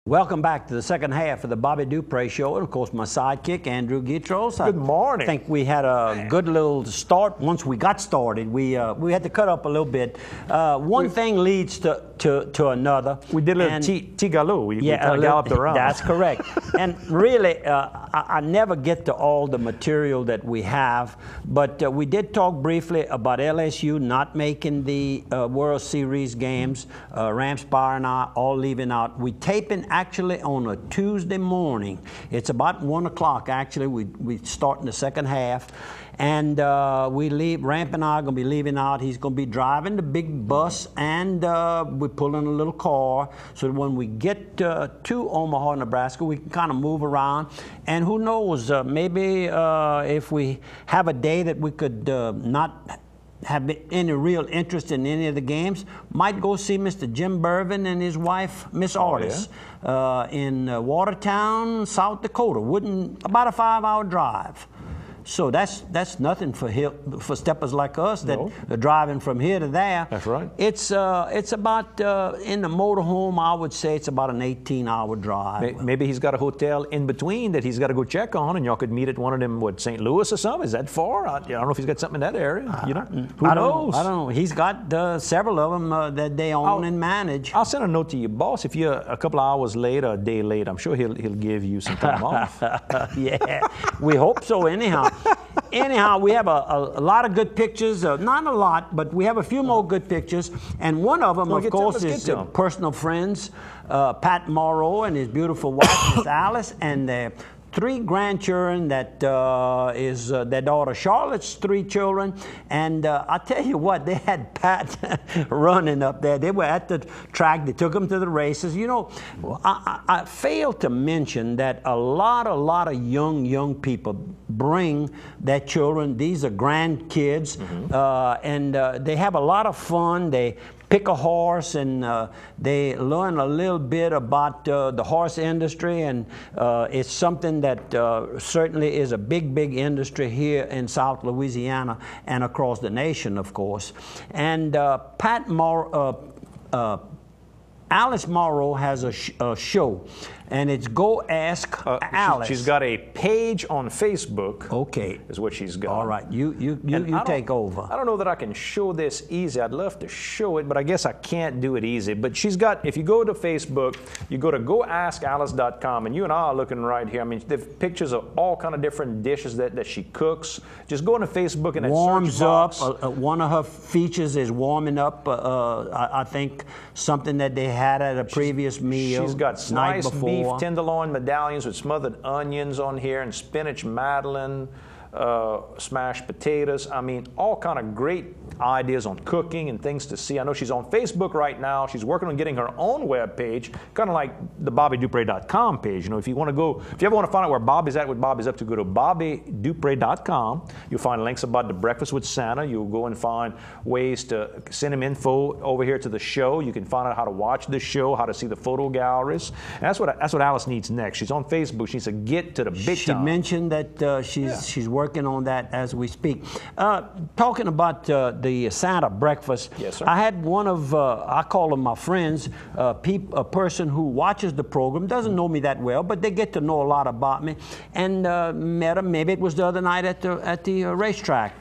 Welcome back to the second half of the Bobby Dupre Show, and of course my sidekick, Andrew Gitros. Good morning. I think we had a good little start. Once we got started, we had to cut up a little bit. One thing leads to another. We did a little tigaloo. We kind of galloped around. That's correct. And really, I never get to all the material that we have, but we did talk briefly about LSU not making the World Series games. Ramspire and I all leaving out. We taping actually on a Tuesday morning. It's about 1 o'clock actually. We start in the second half. And we leave, Ramp and I are going to be leaving out. He's going to be driving the big bus, and we're pulling a little car so that when we get to Omaha, Nebraska, we can kind of move around. And who knows, maybe if we have a day that we could not have any real interest in any of the games, might go see Mr. Jim Bervin and his wife, Miss Artis, in Watertown, South Dakota. About a 5-hour drive. So that's nothing for steppers like us that are driving from here to there. That's right. It's about in the motorhome, I would say it's about an 18-hour drive. Maybe he's got a hotel in between that he's got to go check on, and y'all could meet at one of them, St. Louis or something. Is that far? I don't know if he's got something in that area. Who knows? I don't know. He's got several of them that they own and manage. I'll send a note to your boss if you're a couple of hours late or a day late. I'm sure he'll give you some time off. Yeah, we hope so. Anyhow, we have a lot of good pictures. Not a lot, but we have a few more good pictures. And one of them, of course, is personal friends, Pat Morrow and his beautiful wife, Miss Alice, and their 3 grandchildren, that is their daughter Charlotte's 3 children. And I tell you what, they had Pat running up there. They were at the track. They took him to the races. You know, I failed to mention that a lot of young people bring their children. These are grandkids, and they have a lot of fun. They pick a horse, and they learn a little bit about the horse industry, and it's something that certainly is a big industry here in South Louisiana and across the nation, of course. And Alice Morrow has a show, and it's Go Ask Alice. She's got a page on Facebook. Okay, is what she's got. All right, you take over. I don't know that I can show this easy. I'd love to show it, but I guess I can't do it easy. But she's got. If you go to Facebook, you go to goaskalice.com, and you and I are looking right here. I mean, the pictures of all kind of different dishes that she cooks. Just go into Facebook and warms up. One of her features is warming up. I think something that they had at a previous meal. She's got sliced beef tenderloin medallions with smothered onions on here, and spinach madeleine, smashed potatoes. I mean, all kind of great ideas on cooking and things to see. I know she's on Facebook right now. She's working on getting her own web page, kind of like the BobbyDupre.com page. You know, if you want to go, if you ever want to find out where Bobby's at, what Bobby's up to, go to BobbyDupre.com. You'll find links about the Breakfast with Santa. You'll go and find ways to send him info over here to the show. You can find out how to watch the show, how to see the photo galleries. And that's what Alice needs next. She's on Facebook. She needs to get to the big time. She mentioned that she's working on that as we speak. Talking about the Santa breakfast, yes, sir. I had one of, I call them my friends, a person who watches the program, doesn't know me that well, but they get to know a lot about me, and met him, maybe it was the other night at the racetrack.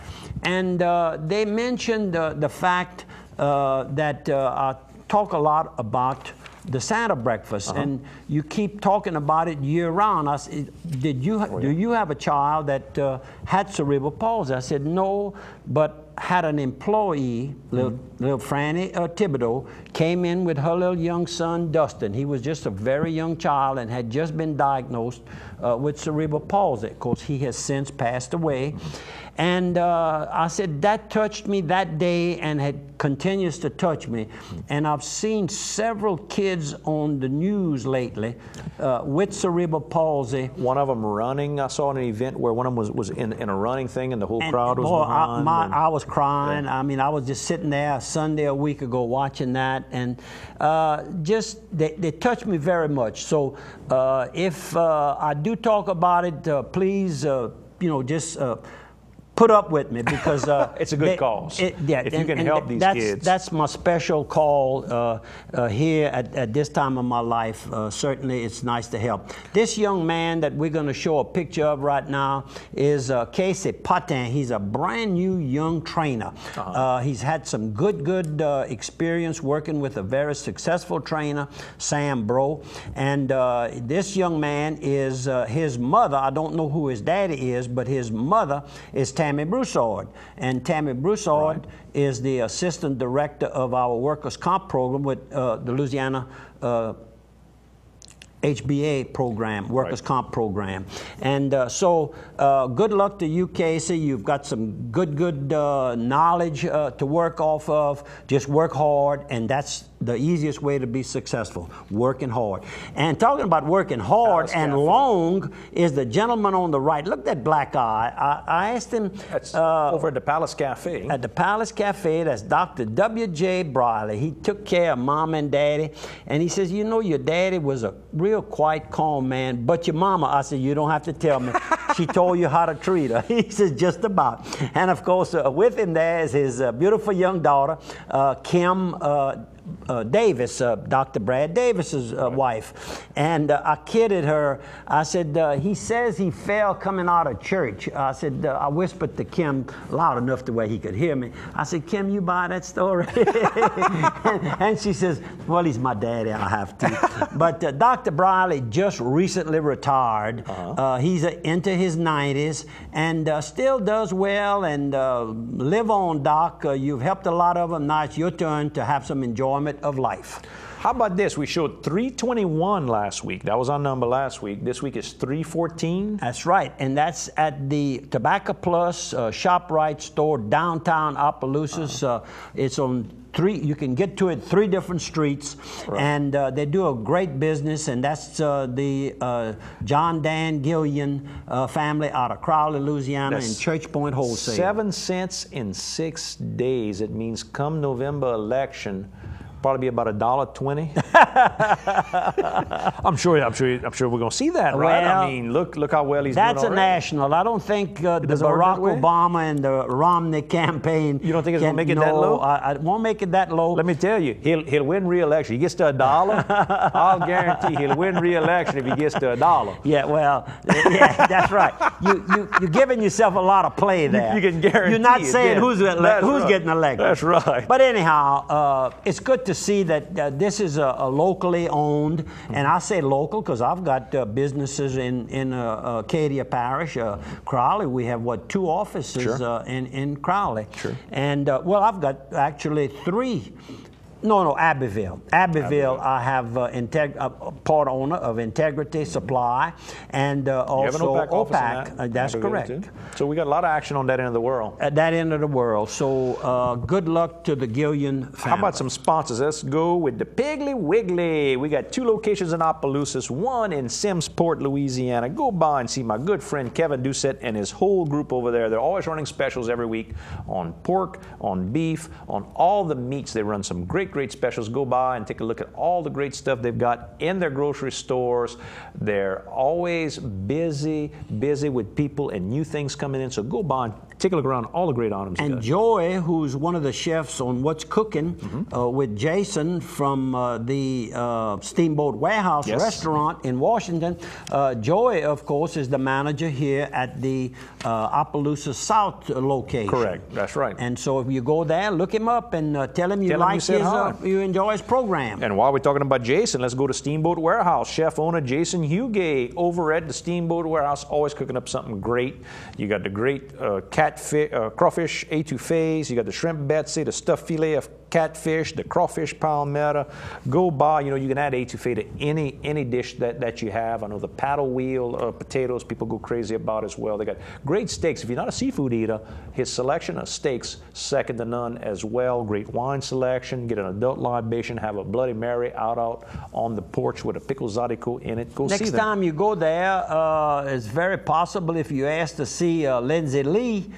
And they mentioned the fact that I talk a lot about the Santa breakfast, and you keep talking about it year round. I said, do you have a child that had cerebral palsy? I said, no, but had an employee, little Franny Thibodeau, came in with her little young son, Dustin. He was just a very young child and had just been diagnosed with cerebral palsy. Of course, he has since passed away. And I said, that touched me that day, and continues to touch me. And I've seen several kids on the news lately with cerebral palsy. One of them running. I saw an event where one of them was in a running thing, and the whole crowd was behind. I was crying. Yeah. I mean, I was just sitting there Sunday a week ago watching that, and just they touched me very much. So if I do talk about it, please, just put up with me because it's a good cause. If you can help these kids. That's my special call here at this time of my life. Certainly, it's nice to help. This young man that we're going to show a picture of right now is Casey Patin. He's a brand new young trainer. He's had some good experience working with a very successful trainer, Sam Bro. And this young man is his mother. I don't know who his daddy is, but his mother is Tammy Broussard. And Tammy Broussard is the assistant director of our workers' comp program with the Louisiana HBA program, workers' comp program. And so good luck to you, Casey. You've got some good knowledge to work off of. Just work hard, and that's the easiest way to be successful, working hard. And talking about working hard and long is the gentleman on the right. Look at that black eye. I asked him. That's over at the Palace Cafe. At the Palace Cafe, that's Dr. W.J. Briley. He took care of Mom and Daddy, and he says, you know, your daddy was a real quiet, calm man, but your mama, I said, you don't have to tell me. She told you how to treat her. He says, just about. And of course, with him there is his beautiful young daughter, Kim Davis, Dr. Brad Davis's wife. And I kidded her. I said, he says he fell coming out of church. I said, I whispered to Kim loud enough the way he could hear me. I said, Kim, you buy that story? and she says, well, he's my daddy, I have to. But Dr. Briley just recently retired. He's into his 90s and still does well, and live on, Doc. You've helped a lot of them. Now it's your turn to have some enjoyment of life. How about this? We showed 321 last week. That was our number last week. This week is 314. That's right, and that's at the Tobacco Plus ShopRite store downtown Opelousas. It's on you can get to it 3 different streets, and they do a great business, and that's the John Dan Gillian family out of Crowley, Louisiana, and Church Point Wholesale. 7 cents in 6 days. It means come November election, probably be about $1.20. I'm sure we're going to see that, right? Well, I mean, look how well he's doing already. That's a national. I don't think the Barack Obama and the Romney campaign. You don't think it's going to make it that low? I won't make it that low. Let me tell you, he'll win re-election. He gets to $1. I'll guarantee he'll win re-election if he gets to $1. Yeah, well, yeah, that's right. You're giving yourself a lot of play there. You can guarantee. You're not saying who's right. getting elected. That's right. But anyhow, it's good to see that this is a locally owned, and I say local because I've got businesses in Acadia Parish, Crowley. We have 2 offices in Crowley. Sure. And well, I've got actually 3. No, Abbeville. Abbeville, I have part owner of Integrity Supply, and also OPAC. That's correct. Too. So we got a lot of action on that end of the world. At that end of the world. So good luck to the Gillian family. How about some sponsors? Let's go with the Piggly Wiggly. We got 2 locations in Opelousas, one in Simmsport, Louisiana. Go by and see my good friend Kevin Doucette and his whole group over there. They're always running specials every week on pork, on beef, on all the meats. They run some great specials. Go by and take a look at all the great stuff they've got in their grocery stores. They're always busy with people and new things coming in. So go by and take a look around all the great items. And Joy, who's one of the chefs on What's Cooking with Jason from the Steamboat Warehouse restaurant in Washington. Joy, of course, is the manager here at the Opelousas South location. Correct. That's right. And so if you go there, look him up and tell him you enjoy his program. And while we're talking about Jason, let's go to Steamboat Warehouse. Chef owner Jason Hugay over at the Steamboat Warehouse, always cooking up something great. You got the great crawfish etouffees. You got the shrimp Betsy, the stuffed filet of catfish, the crawfish palmetta. Go by, you can add etouffee to any dish that you have. I know the paddle wheel potatoes people go crazy about as well. They got great steaks. If you're not a seafood eater, his selection of steaks, second to none as well. Great wine selection. Get an adult libation, have a Bloody Mary out on the porch with a pickle zydeco in it. Go see them. Next time you go there, it's very possible if you ask to see Lindsay Lee.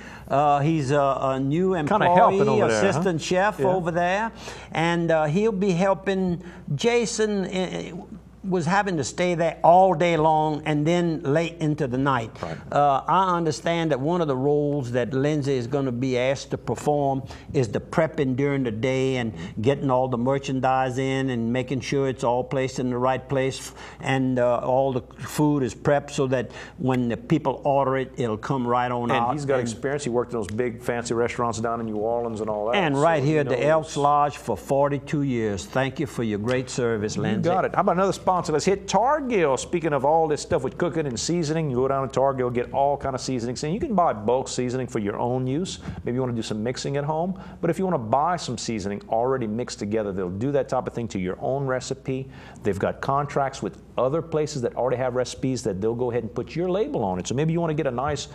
He's a new employee, assistant chef over there, and he'll be helping Jason was having to stay there all day long and then late into the night. Right. I understand that one of the roles that Lindsay is going to be asked to perform is the prepping during the day and getting all the merchandise in and making sure it's all placed in the right place, and all the food is prepped so that when the people order it, it'll come right on out. And he's got experience. He worked in those big fancy restaurants down in New Orleans and all that. And right here at the Elks Lodge for 42 years. Thank you for your great service, Lindsay. You got it. How about another sponsor? Let's hit Targill. Speaking of all this stuff with cooking and seasoning, you go down to Targill, get all kind of seasonings. And you can buy bulk seasoning for your own use. Maybe you want to do some mixing at home. But if you want to buy some seasoning already mixed together, they'll do that type of thing to your own recipe. They've got contracts with other places that already have recipes that they'll go ahead and put your label on it. So maybe you want to get a nice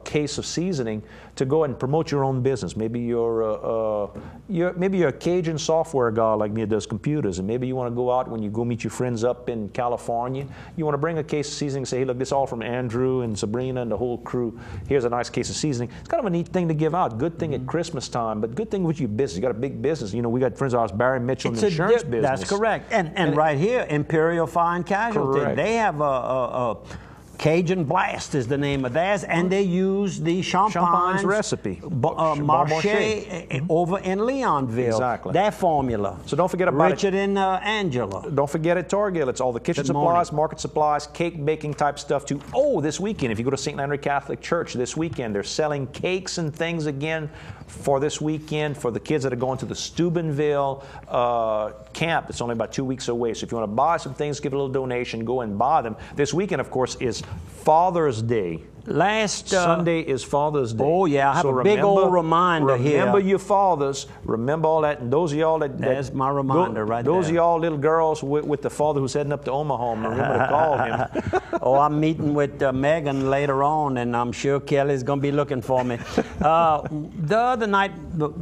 case of seasoning to go ahead and promote your own business. Maybe you're a Cajun software guy like me that does computers, and maybe you want to go out when you go meet your friends up in California. You want to bring a case of seasoning and say, hey, look, this is all from Andrew and Sabrina and the whole crew. Here's a nice case of seasoning. It's kind of a neat thing to give out. Good thing at Christmas time, but good thing with your business. You got a big business. You know, we got friends of ours, Barry Mitchell, in the insurance business. That's correct. And right here, Imperial Fine Casualty, correct. they have a Cajun Blast is the name of theirs, and they use the Champagne's recipe, Marche over in Leonville. Exactly. That formula. So don't forget about Richard and Angela. Don't forget at Target. It's all the kitchen supplies, market supplies, cake baking type stuff too. Oh, this weekend, if you go to St. Landry Catholic Church this weekend, they're selling cakes and things again for this weekend for the kids that are going to the Steubenville camp. It's only about 2 weeks away. So if you want to buy some things, give a little donation, go and buy them. This weekend, of course, is Father's Day. Last Sunday is Father's Day. Oh yeah, I have a big old reminder here. Remember your fathers. Remember all that. And those of y'all that's my reminder right there. Those of y'all little girls with the father who's heading up to Omaha, remember to call him. Oh, I'm meeting with Megan later on, and I'm sure Kelly's going to be looking for me. The other night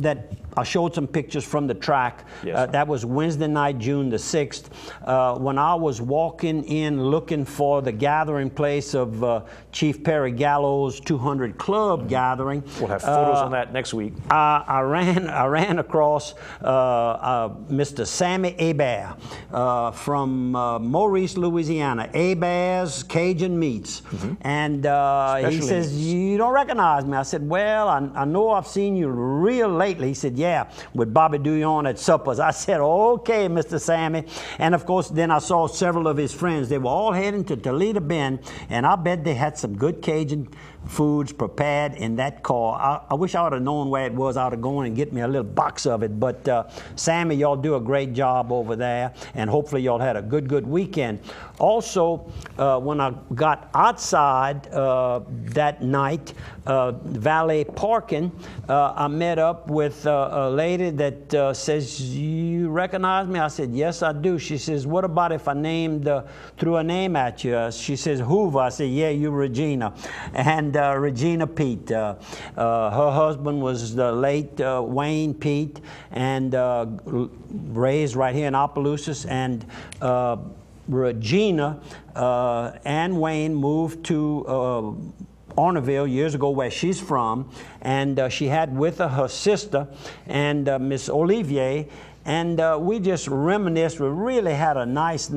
that I showed some pictures from the track. Yes, that was Wednesday night, June the 6th, when I was walking in looking for the gathering place of Chief Perry Gallo's 200 Club gathering. We'll have photos on that next week. I ran across Mr. Sammy Hebert from Maurice, Louisiana. Hebert's Cajun Meats. And he says, you don't recognize me. I said, well, I know I've seen you real lately. He said, yeah, with Bobby Douillon at suppers. I said, okay, Mr. Sammy. And of course, then I saw several of his friends. They were all heading to Toledo Bend, and I bet they had some good Cajun foods prepared in that car. I wish I would have known where it was. I would have gone and get me a little box of it. But Sammy, y'all do a great job over there, and hopefully y'all had a good weekend. Also, when I got outside that night, valet parking, I met up with a lady that says, you recognize me? I said, yes, I do. She says, what about if I threw a name at you? She says, Hoover. I said, yeah, you Regina. And Regina Pete. Her husband was the late Wayne Pete, and raised right here in Opelousas. And Regina and Wayne moved to Orneville years ago, where she's from, and she had with her sister and Miss Olivier, and we just reminisced. We really had a nice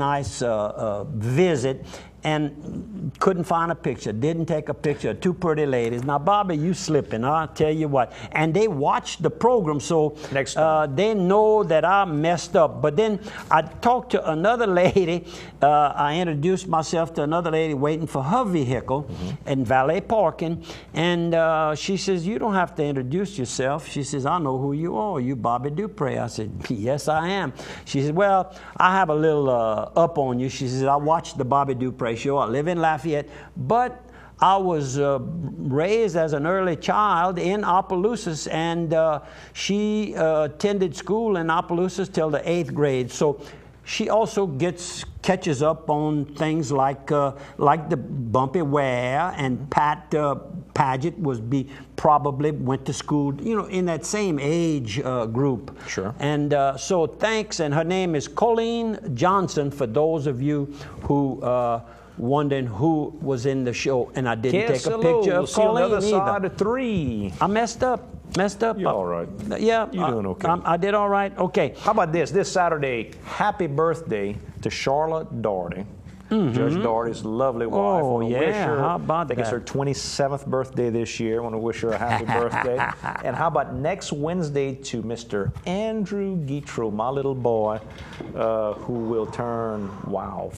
visit, and couldn't find a picture. Didn't take a picture of two pretty ladies. Now, Bobby, you slipping, I'll tell you what. And they watched the program, so they know that I messed up. But then I talked to another lady. I introduced myself to another lady waiting for her vehicle in valet parking. And she says, you don't have to introduce yourself. She says, I know who you are. You Bobby Dupre. I said, yes, I am. She said, well, I have a little up on you. She says, I watched the Bobby Dupre show. I live in Lafayette, but I was raised as an early child in Opelousas, and she attended school in Opelousas till the 8th grade. So she also catches up on things like the Bumpy Ware, and Pat Paget probably went to school, you know, in that same age group. Sure. And so thanks, and her name is Colleen Johnson, for those of you who wondering who was in the show, and I didn't take a picture of Colleen either. either. Side of 3. I messed up. Messed up? You're all right. Yeah. You're doing okay. I did all right? Okay. How about this? This Saturday, happy birthday to Charlotte Doherty. Judge Doherty's lovely wife. Oh, Wanna yeah. wish her, How about I think it's that? her 27th birthday this year. I want to wish her a happy birthday. And how about next Wednesday to Mr. Andrew Guitro, my little boy, who will turn, wow,